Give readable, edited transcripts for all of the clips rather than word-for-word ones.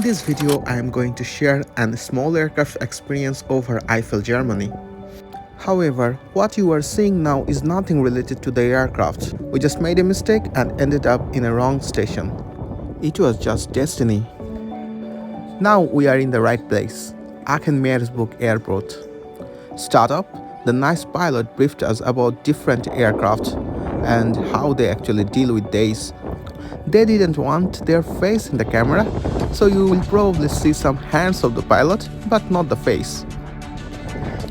this video, I am going to share a small aircraft experience over Eifel, Germany. However, what you are seeing now is nothing related to the aircraft. We just made a mistake and ended up in a wrong station. It was just destiny. Now we are in the right place, Aachen-Merzbrück Airport. Startup, the nice pilot briefed us about different aircraft and how they actually deal with these. They didn't want their face in the camera, so you will probably see some hands of the pilot, but not the face.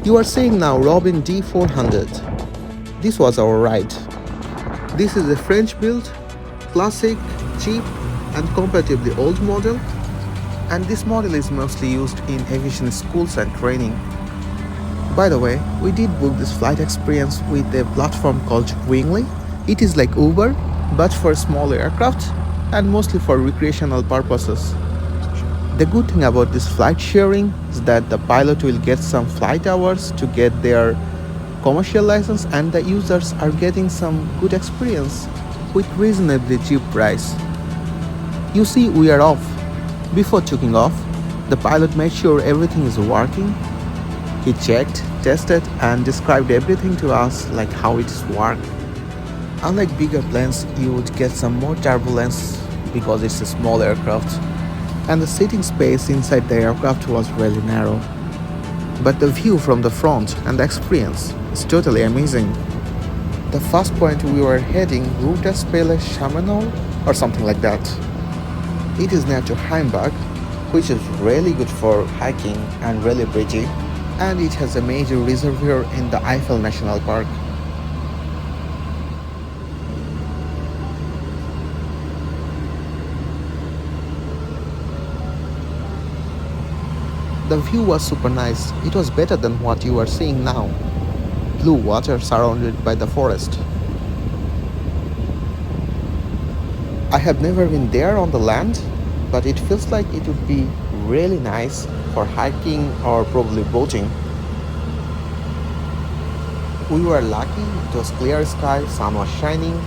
You are seeing now Robin D400. This was our ride. This is a French-built, classic, cheap and comparatively old model, and this model is mostly used in aviation schools and training. By the way, we did book this flight experience with a platform called Wingly. It is like Uber, but for small aircraft and mostly for recreational purposes. The good thing about this flight sharing is that the pilot will get some flight hours to get their commercial license, and the users are getting some good experience with reasonably cheap price. You see, we are off. Before taking off, the pilot made sure everything is working. He checked, tested and described everything to us, like how it works. Unlike bigger planes, you would get some more turbulence because it's a small aircraft, and the seating space inside the aircraft was really narrow. But the view from the front and the experience is totally amazing. The first point we were heading Rurtalsperre, Schwammenauel or something like that. It is near to Heimbach, which is really good for hiking and really pretty, and it has a major reservoir in the Eifel National Park. The view was super nice. It was better than what you are seeing now. Blue water surrounded by the forest. I have never been there on the land, but it feels like it would be really nice for hiking or probably boating. We were lucky, it was clear sky, sun was shining,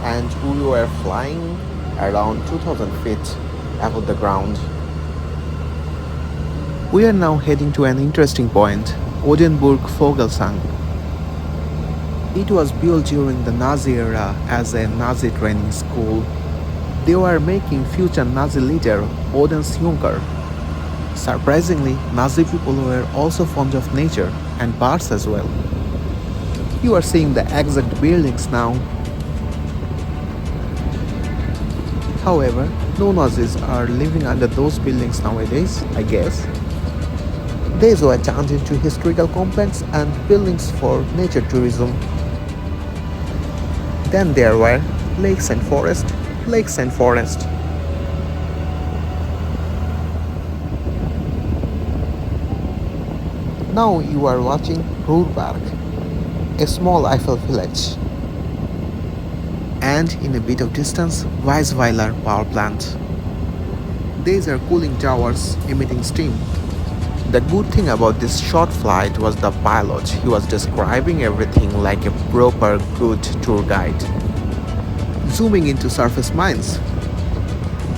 and we were flying around 2000 feet above the ground. We are now heading to an interesting point, Ordensburg Vogelsang. It was built during the Nazi era as a Nazi training school. They were making future Nazi leader Odin's Junker. Surprisingly, Nazi people were also fond of nature and birds as well. You are seeing the exact buildings now. However, no Nazis are living under those buildings nowadays, I guess. These were turned into historical complex and buildings for nature tourism. Then there were lakes and forest. Now you are watching Rurberg, a small Eifel village. And in a bit of distance, Weisweiler power plant. These are cooling towers emitting steam. The good thing about this short flight was the pilot. He was describing everything like a proper good tour guide. Zooming into surface mines.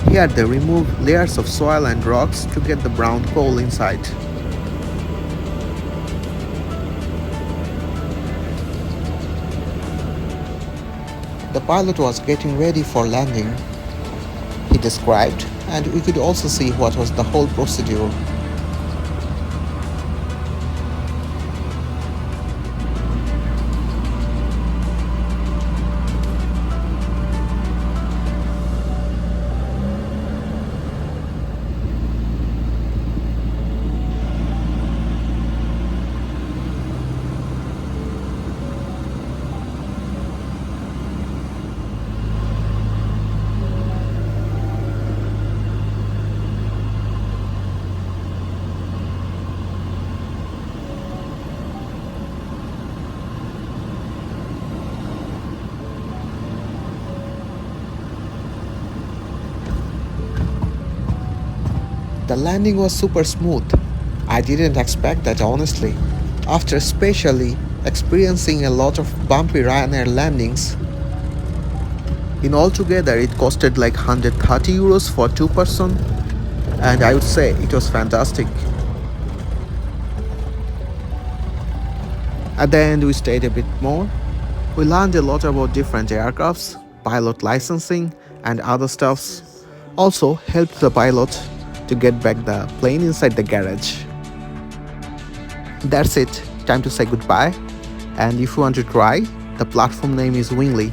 Here they remove layers of soil and rocks to get the brown coal inside. The pilot was getting ready for landing. He described, and we could also see what was the whole procedure. The landing was super smooth. I didn't expect that, honestly. After especially experiencing a lot of bumpy Ryanair landings. In altogether it costed like 130 euros for 2 person. and I would say it was fantastic. At the end, we stayed a bit more. We learned a lot about different aircrafts, pilot licensing, and other stuffs. Also helped the pilot to get back the plane inside the garage. That's it, time to say goodbye. And if you want to try, the platform name is Wingley.